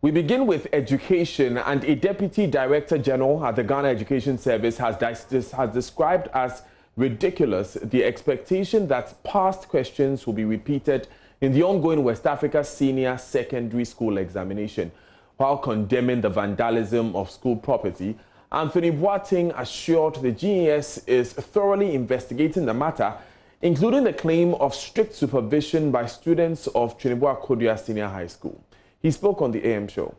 We begin with education, and a Deputy Director General at the Ghana Education Service has described as ridiculous the expectation that past questions will be repeated in the ongoing West Africa Senior Secondary School examination. While condemning the vandalism of school property, Anthony Boateng assured the GES is thoroughly investigating the matter, including the claim of strict supervision by students of Trinidad Kodua Senior High School. He spoke on the AM show.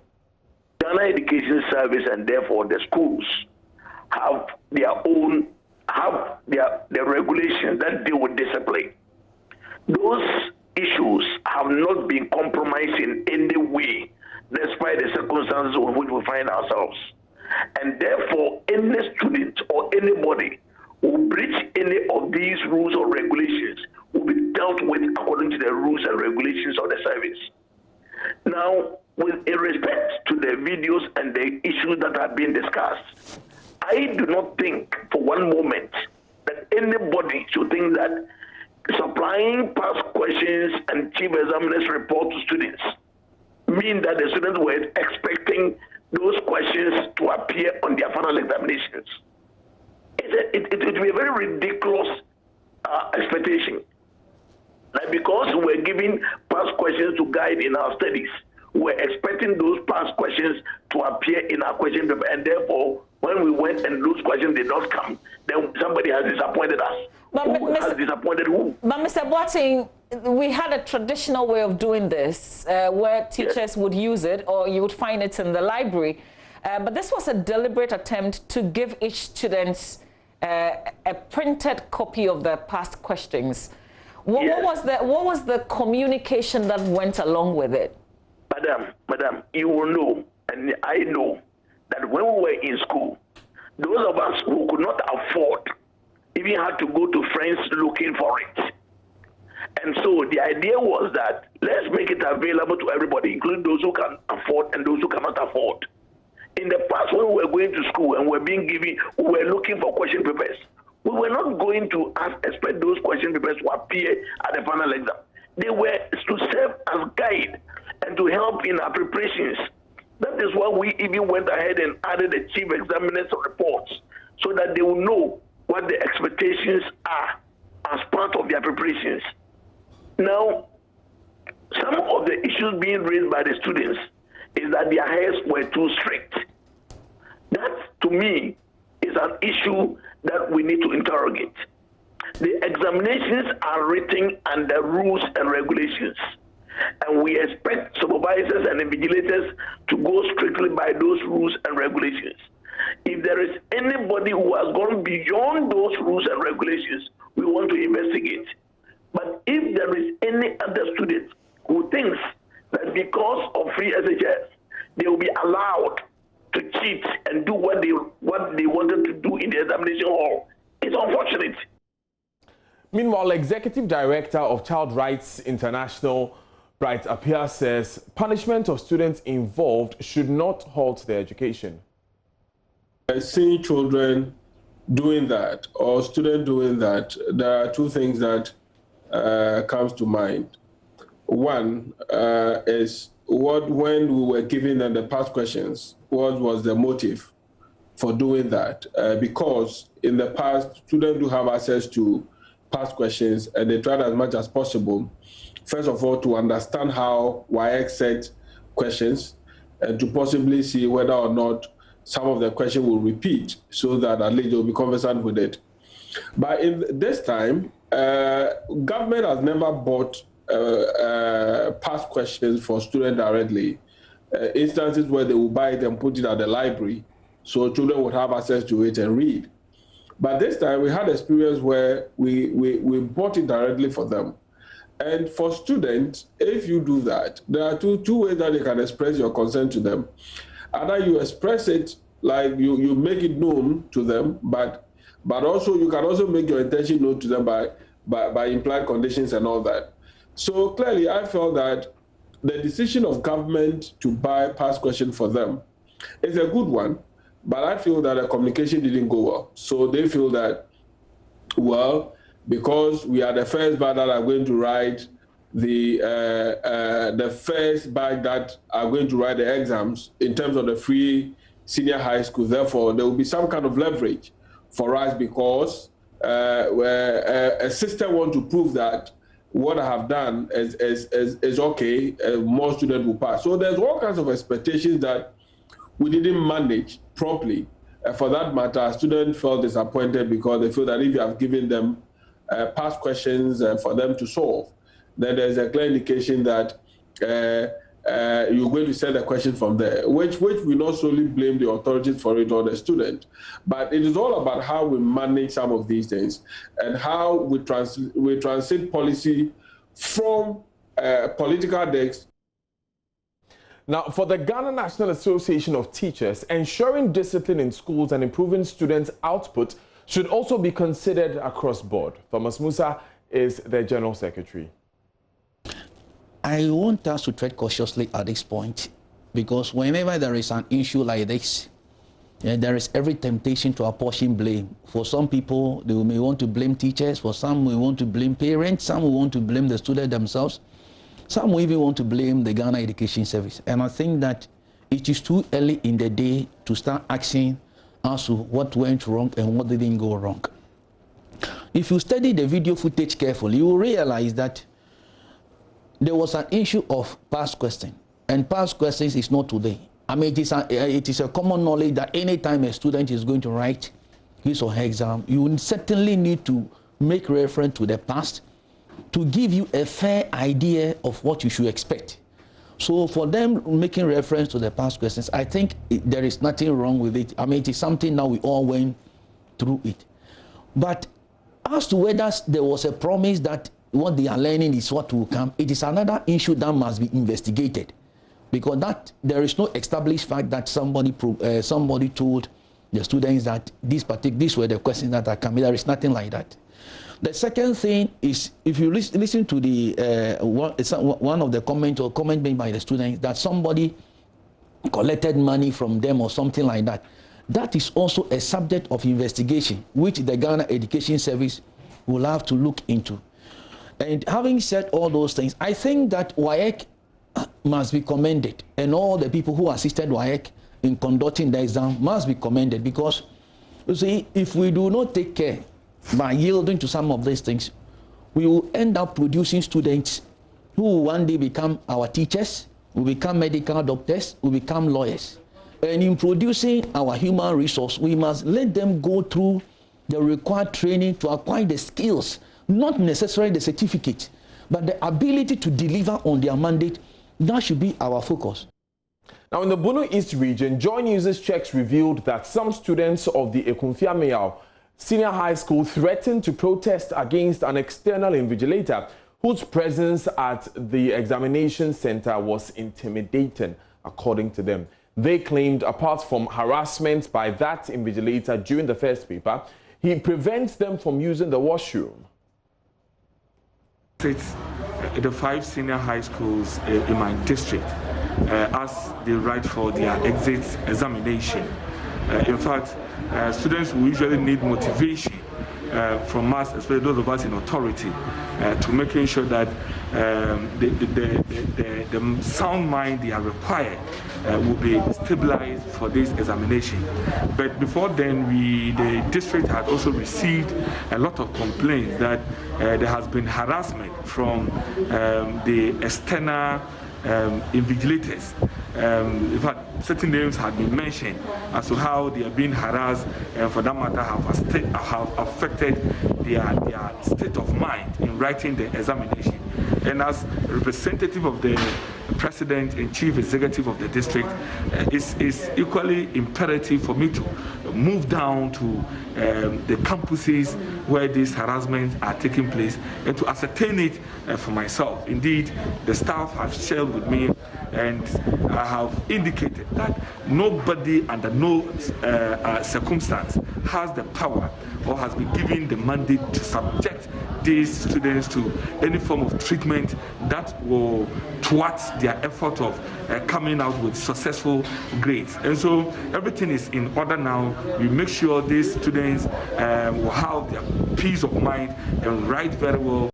Ghana Education Service and therefore the schools have their own, the regulations that deal with discipline. Those issues have not been compromised in any way, despite the circumstances in which we find ourselves. And therefore, any student or anybody who breach any of these rules or regulations will be dealt with according to the rules and regulations of the service. Now, with respect to the videos and the issues that have been discussed, I do not think for one moment that anybody should think that supplying past questions and chief examiner's report to students mean that the students were expecting those questions to appear on their final examinations. It will be a very ridiculous expectation. Like because we're giving past questions to guide in our studies, we're expecting those past questions to appear in our question paper, and therefore, when we went and those questions did not come, then somebody has disappointed us. Who has disappointed who? But Mr. Boateng, we had a traditional way of doing this, where teachers would use it, or you would find it in the library. But this was a deliberate attempt to give each student a printed copy of the past questions. What was the communication that went along with it? Madam, you will know, and I know, that when we were in school, those of us who could not afford even had to go to friends looking for it. And so the idea was that let's make it available to everybody, including those who can afford and those who cannot afford. In the past, when we were going to school and we were looking for question papers, we were not going to expect those question papers to appear at the final exam. They were to serve as guide and to help in our preparations. That is why we even went ahead and added the chief examiner's reports so that they will know what the expectations are as part of their preparations. Now, some of the issues being raised by the students is that their hairs were too strict. That, to me, is an issue that we need to interrogate. The examinations are written under rules and regulations, and we expect supervisors and invigilators to go strictly by those rules and regulations. If there is anybody who has gone beyond those rules and regulations, we want to investigate. But if there is any other student who thinks that because of free SHS, they will be allowed to cheat and do what they wanted to do in the examination hall, it's unfortunate. Meanwhile, Executive Director of Child Rights International, Bright Appiah, says punishment of students involved should not halt their education. Seeing children doing that or students doing that, there are two things that comes to mind. One is when we were giving them the past questions, what was the motive for doing that? Because in the past, students do have access to past questions, and they tried as much as possible, first of all, to understand how WAEC set questions and to possibly see whether or not some of the questions will repeat so that at least they'll be conversant with it. But in this time, government has never bought past questions for students directly. Instances where they will buy it and put it at the library so children would have access to it and read. But this time we had experience where we bought it directly for them. And for students, if you do that, there are two ways that you can express your concern to them. Either you express it like you make it known to them, but also you can also make your intention known to them by implied conditions and all that. So clearly, I felt that the decision of government to buy past questions for them is a good one, but I feel that the communication didn't go well. So they feel that, well, because we are the first batch that are going to write the first batch that are going to write the exams in terms of the free senior high school. Therefore, there will be some kind of leverage for us because a sister wants to prove that what I have done is okay, more students will pass. So there's all kinds of expectations that we didn't manage properly. For that matter, students felt disappointed because they feel that if you have given them past questions for them to solve, then there's a clear indication that you're going to send a question from there, which we not solely blame the authorities for it or the student, but it is all about how we manage some of these things and how we transit policy from political decks. Now, for the Ghana National Association of Teachers, ensuring discipline in schools and improving students' output should also be considered across board. Thomas Musa is the General Secretary. I want us to tread cautiously at this point because whenever there is an issue like this, there is every temptation to apportion blame. For some people, they may want to blame teachers. For some, we want to blame parents. Some will want to blame the students themselves. Some will even want to blame the Ghana Education Service. And I think that it is too early in the day to start asking as to what went wrong and what didn't go wrong. If you study the video footage carefully, you will realize that there was an issue of past questions, and past questions is not today. I mean, it is a common knowledge that anytime a student is going to write his or her exam, you certainly need to make reference to the past to give you a fair idea of what you should expect. So for them making reference to the past questions, I think there is nothing wrong with it. I mean, it is something now we all went through it. But as to whether there was a promise that what they are learning is what will come, it is another issue that must be investigated, because that there is no established fact that somebody told the students that these were the questions that are coming. There is nothing like that. The second thing is, if you listen to the one of the comment made by the students that somebody collected money from them or something like that, that is also a subject of investigation which the Ghana Education Service will have to look into. And having said all those things, I think that WAEC must be commended, and all the people who assisted WAEC in conducting the exam must be commended, because, you see, if we do not take care by yielding to some of these things, we will end up producing students who will one day become our teachers, will become medical doctors, will become lawyers. And in producing our human resource, we must let them go through the required training to acquire the skills, not necessarily the certificate, but the ability to deliver on their mandate. That should be our focus. Now, in the Bono East region, JoyNews' checks revealed that some students of the Ekumfia Mayao Senior High School threatened to protest against an external invigilator whose presence at the examination center was intimidating, according to them. They claimed, apart from harassment by that invigilator during the first paper, he prevents them from using the washroom. It's the 5 senior high schools in my district as they write for their exit examination. In fact, students will usually need motivation from us, especially those of us in authority, to making sure that the sound mind they are required will be stabilized for this examination. But before then, the district had also received a lot of complaints that there has been harassment from the external invigilators. In fact, certain names had been mentioned as to how they are being harassed, and for that matter have affected their state of mind in writing the examination. And as representative of the President and Chief Executive of the district, it's equally imperative for me to move down to the campuses where these harassments are taking place and to ascertain it for myself. Indeed, the staff have shared with me, and I have indicated that nobody under no circumstance has the power or has been given the mandate to subject these students to any form of treatment that will thwart their effort of coming out with successful grades. And so everything is in order now. We make sure these students will have their peace of mind and write very well.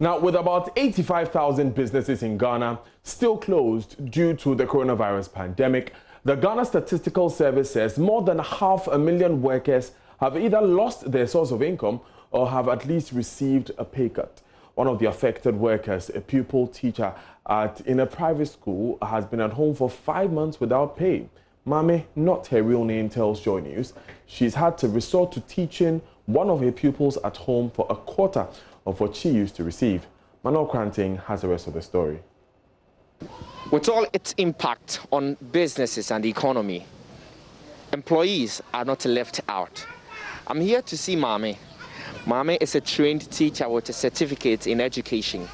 Now, with about 85,000 businesses in Ghana still closed due to the coronavirus pandemic, the Ghana Statistical Service says more than 500,000 workers have either lost their source of income or have at least received a pay cut. One of the affected workers, a pupil teacher in a private school, has been at home for 5 months without pay. Mame, not her real name, tells JoyNews she's had to resort to teaching one of her pupils at home for a quarter of what she used to receive. Manuel Kranting has the rest of the story. With all its impact on businesses and the economy, employees are not left out. I'm here to see Mame. Mame is a trained teacher with a certificate in education.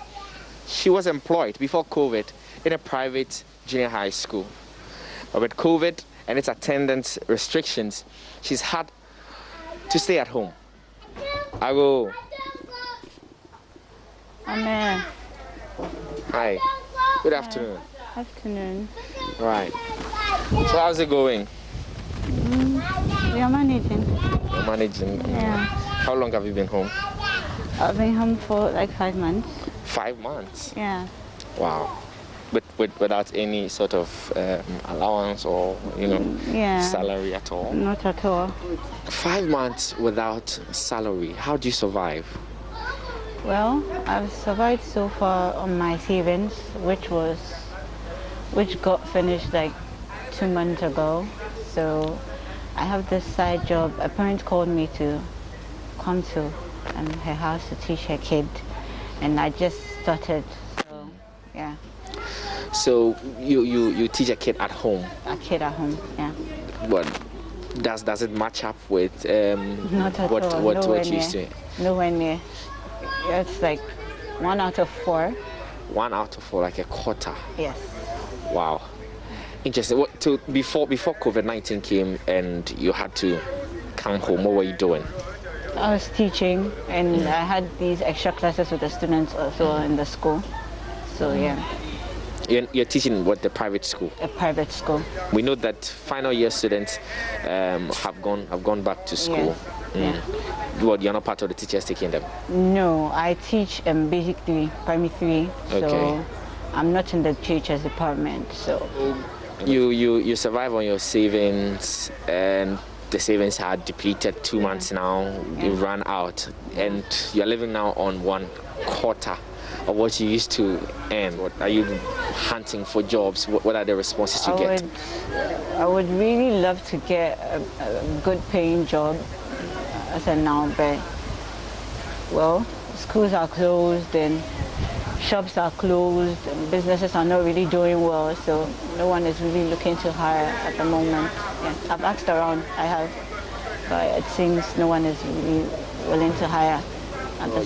She was employed before COVID in a private junior high school. But with COVID and its attendance restrictions, she's had to stay at home. I will. Amen. Hi. Good afternoon. Afternoon. Right. So how's it going? We are managing. You're managing. Yeah. How long have you been home? I've been home for like 5 months. 5 months. Yeah. Wow. Without any sort of allowance or Yeah. salary at all. Not at all. 5 months without salary. How do you survive? Well, I've survived so far on my savings, which got finished like 2 months ago. So I have this side job. A parent called me to come to her house to teach her kid, and I just started. So yeah. So you teach a kid at home? A kid at home, yeah. What does it match up with Not at all. what you used to? Nowhere near. It's like 1 out of 4. 1 out of 4, like a quarter. Yes. Wow. Interesting. Before COVID-19 came and you had to come home, what were you doing? I was teaching, and I had these extra classes with the students also in the school. So yeah. You're teaching what, the private school? A private school. We know that final year students have gone back to school. Yes. Yeah. What, you're not part of the teachers taking them? No, I teach basically primary 3. So Okay. I'm not in the teachers department. So you survive on your savings, and the savings are depleted 2 months now. You ran out, and you're living now on 1/4 of what you used to earn. What are you hunting for jobs? What are the responses you get? I would really love to get a good paying job as of now, but well, schools are closed and shops are closed and businesses are not really doing well, so no one is really looking to hire at the moment. Yeah, I've asked around, but it seems no one is really willing to hire.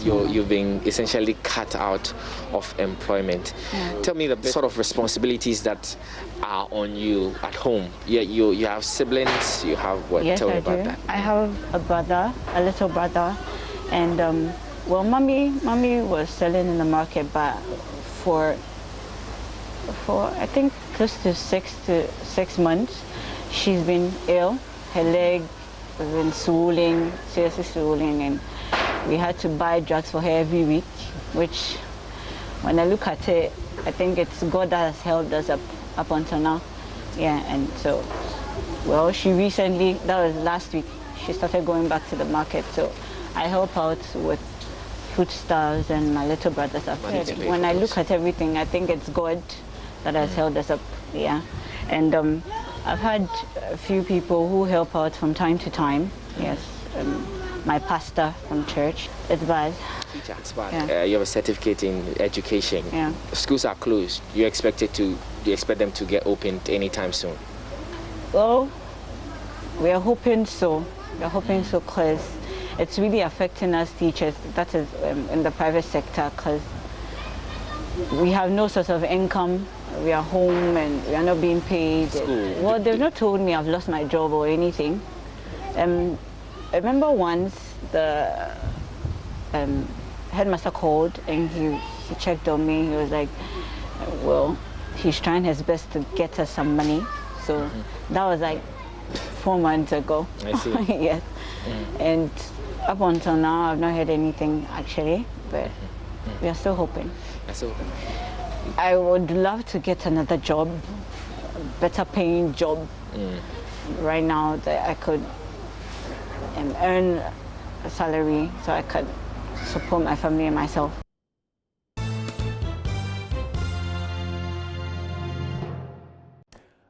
You've been essentially cut out of employment. Yeah. Tell me the sort of responsibilities that are on you at home. You have siblings, you have what? Yes, Tell me I about do. that. I have a brother, a little brother, and well, mommy was selling in the market, but for I think close to 6 months, she's been ill. Her leg has been swollen, seriously swollen, and we had to buy drugs for her every week, which when I look at it, I think it's God that has helped us up until now. Yeah, and so, well, she recently, that was last week, she started going back to the market, so I help out with foodstuffs and my little brother's affairs. When I look at everything, I think it's God that has held us up, yeah. And I've had a few people who help out from time to time, yes. My pastor from church. It's bad. Teacher, it's bad. Yeah. You have a certificate in education. Yeah. Schools are closed. Do you expect them to get opened anytime soon? Well, we are hoping so. We're hoping so, because it's really affecting us teachers, that is in the private sector, because we have no source of income. We are home and we are not being paid. Well, they've not told me I've lost my job or anything. I remember once the headmaster called and he checked on me. He was like, well, he's trying his best to get us some money. So that was like 4 months ago. I see. Yes. And up until now, I've not heard anything actually. But We are still hoping. I would love to get another job, a better paying job. Right now that I could earn a salary so I could support my family and myself.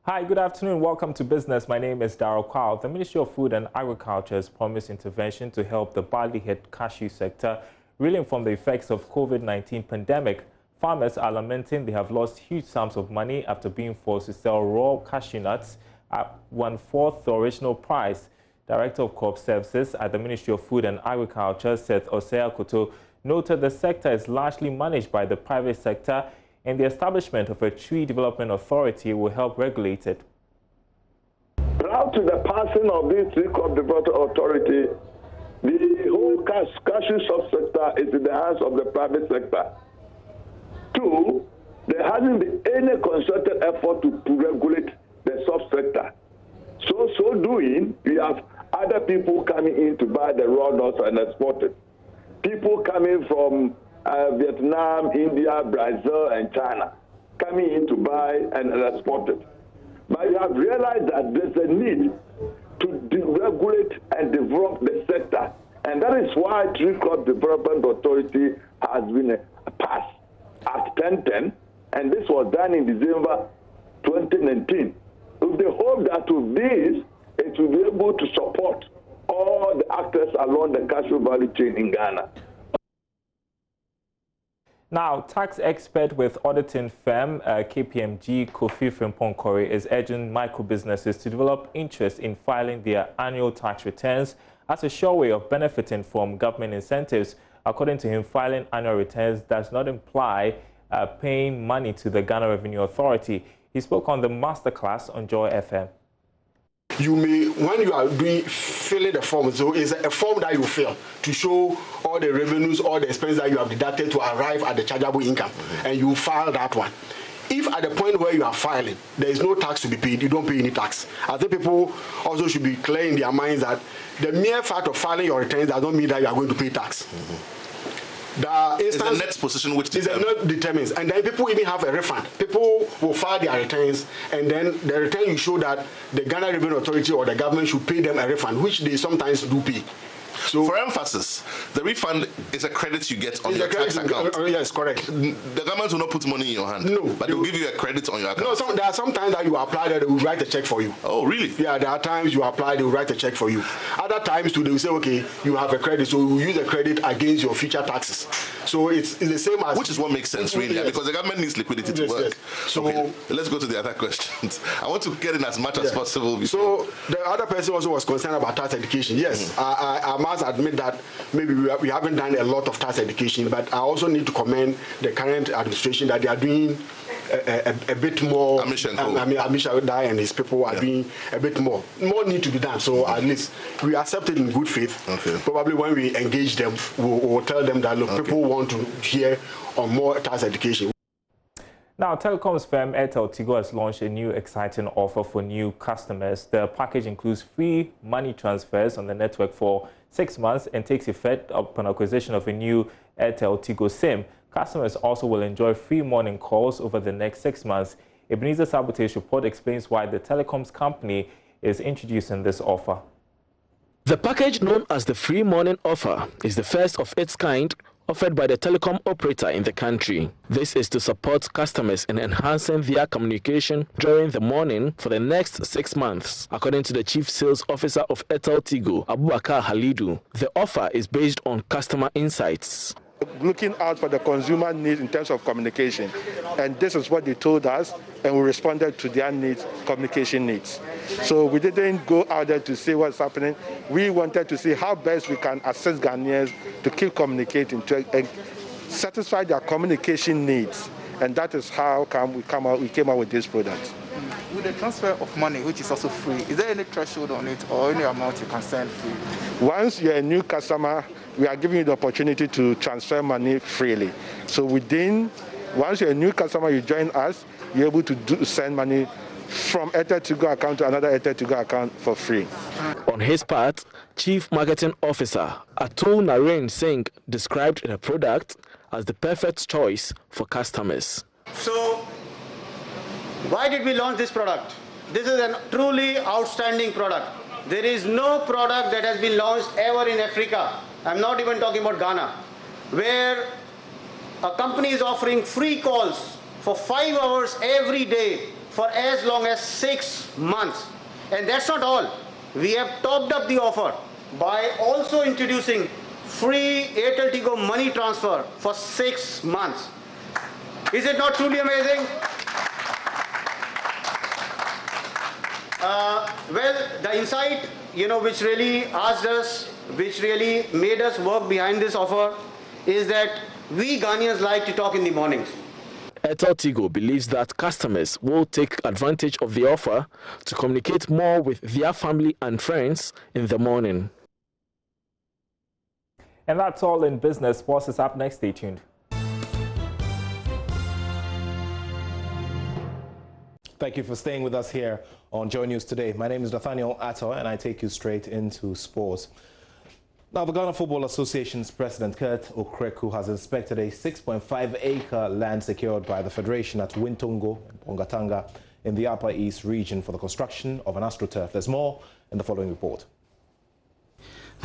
Hi, good afternoon. Welcome to Business. My name is Darryl Kwao. The Ministry of Food and Agriculture has promised intervention to help the barley-hit cashew sector reeling from the effects of COVID-19 pandemic. Farmers are lamenting they have lost huge sums of money after being forced to sell raw cashew nuts at 1/4 the original price. Director of Crop Services at the Ministry of Food and Agriculture, Seth Osei-Akoto, noted the sector is largely managed by the private sector and the establishment of a tree development authority will help regulate it. Prior to the passing of this tree crop development authority, the whole cashew subsector is in the hands of the private sector. Two, there hasn't been any concerted effort to regulate the subsector. So doing, we have other people coming in to buy the raw nuts and export it. People coming from Vietnam, India, Brazil, and China coming in to buy and export it. But you have realized that there's a need to deregulate and develop the sector. And that is why Tree Crop Development Authority has been passed at 1010, and this was done in December 2019. With the hope that with this, it will be able to support all the actors along the cashew value chain in Ghana. Now, tax expert with auditing firm KPMG, Kofi Frimpong-Corey, is urging micro-businesses to develop interest in filing their annual tax returns as a sure way of benefiting from government incentives. According to him, filing annual returns does not imply paying money to the Ghana Revenue Authority. He spoke on the masterclass on Joy FM. You may, when you are filling the form, so it's a form that you fill to show all the revenues, all the expenses that you have deducted to arrive at the chargeable income, and you file that one. If at the point where you are filing, there is no tax to be paid, you don't pay any tax. I think people also should be clear in their minds that the mere fact of filing your returns does not mean that you are going to pay tax. The instance is the net position which determines, and then people even have a refund. People will file their returns, and then the return you show that the Ghana Revenue Authority or the government should pay them a refund, which they sometimes do pay. So, for emphasis, the refund is a credit you get on your tax account. Yes, correct. The government will not put money in your hand. No. But they will give you a credit on your account. No, there are some times that you apply that they will write a check for you. Oh, really? Yeah, there are times you apply, they will write a check for you. Other times too, they will say, okay, you have a credit, so we will use the credit against your future taxes. So it's the same as... Which is what makes sense, really, because the government needs liquidity to work. Yes. So okay, let's go to the other questions. I want to get in as much as possible. So the other person also was concerned about tax education. Yes, I must admit that maybe we haven't done a lot of tax education, but I also need to commend the current administration that they are doing a bit more. Amisha Dai and his people are doing a bit more. More need to be done. So at least we accept it in good faith. Okay. Probably when we engage them, we'll tell them that look, people want to hear on more tax education. Now, Telecoms firm Airtel Tigo has launched a new exciting offer for new customers. The package includes free money transfers on the network for 6 months and takes effect upon acquisition of a new Airtel Tigo SIM. Customers also will enjoy free morning calls over the next 6 months. Ebenezer Sabote's report explains why the Telecoms company is introducing this offer. The package known as the Free Morning Offer is the first of its kind offered by the telecom operator in the country. This is to support customers in enhancing their communication during the morning for the next 6 months. According to the Chief Sales Officer of Airtel Tigo, Abubakar Halidu, the offer is based on customer insights. Looking out for the consumer needs in terms of communication. And this is what they told us, and we responded to their needs, communication needs. So we didn't go out there to see what's happening. We wanted to see how best we can assist Ghanaians to keep communicating, to satisfy their communication needs. And that is how we came out with this product. With the transfer of money, which is also free, is there any threshold on it or any amount you can send free? Once you're a new customer, we are giving you the opportunity to transfer money freely. So once you're a new customer, you join us, you're able to send money from Airtel Tigo account to another Airtel Tigo account for free. On his part, Chief Marketing Officer Atul Narain Singh described the product as the perfect choice for customers. So, why did we launch this product? This is a truly outstanding product. There is no product that has been launched ever in Africa. I'm not even talking about Ghana, where a company is offering free calls for 5 hours every day for as long as 6 months. And that's not all. We have topped up the offer by also introducing free Airtel Tigo money transfer for 6 months. Is it not truly amazing? Well, the insight, which really asked us, which really made us work behind this offer is that we Ghanaians like to talk in the mornings. Airtel Tigo believes that customers will take advantage of the offer to communicate more with their family and friends in the morning. And that's all in business. Sports is up next. Stay tuned. Thank you for staying with us here on JoyNews today. My name is Nathaniel Atto, and I take you straight into sports. Now, the Ghana Football Association's president, Kurt Okreku, has inspected a 6.5-acre land secured by the Federation at Wintongo, Bongatanga, in the Upper East region for the construction of an AstroTurf. There's more in the following report.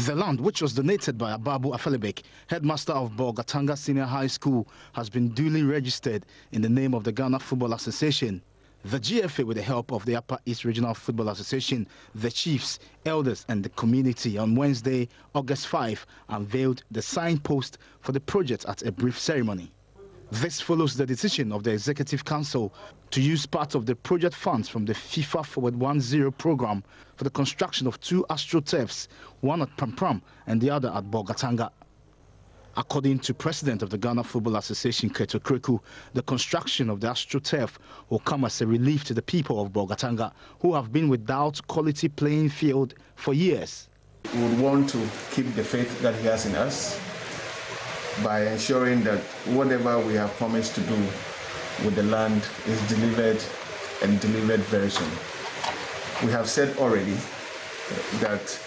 The land, which was donated by Ababu Afelebek, headmaster of Bongatanga Senior High School, has been duly registered in the name of the Ghana Football Association. The GFA, with the help of the Upper East Regional Football Association, the chiefs, elders and the community, on Wednesday, August 5, unveiled the signpost for the project at a brief ceremony. This follows the decision of the Executive Council to use part of the project funds from the FIFA Forward 10 program for the construction of 2 AstroTurfs, one at Prampram and the other at Bongatanga. According to President of the Ghana Football Association, Kurt Okreku, the construction of the AstroTurf will come as a relief to the people of Bongatanga, who have been without quality playing field for years. We would want to keep the faith that he has in us by ensuring that whatever we have promised to do with the land is delivered and delivered very soon. We have said already that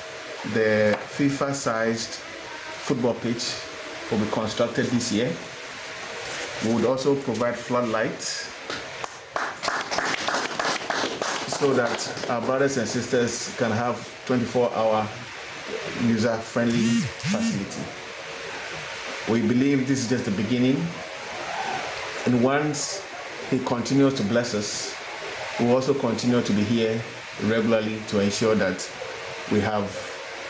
the FIFA-sized football pitch will be constructed this year. We would also provide floodlights so that our brothers and sisters can have 24-hour user-friendly facility. We believe this is just the beginning, and once he continues to bless us, we'll also continue to be here regularly to ensure that we have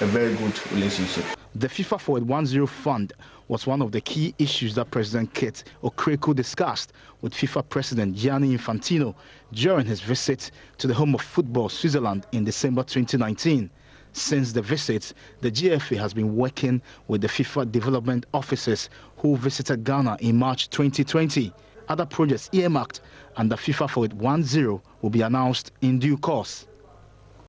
a very good relationship. The FIFA Forward 10 fund was one of the key issues that President Kurt Okreku discussed with FIFA President Gianni Infantino during his visit to the home of football, Switzerland, in December 2019. Since the visit, the GFA has been working with the FIFA development officers who visited Ghana in March 2020. Other projects earmarked under FIFA Forward 10 will be announced in due course.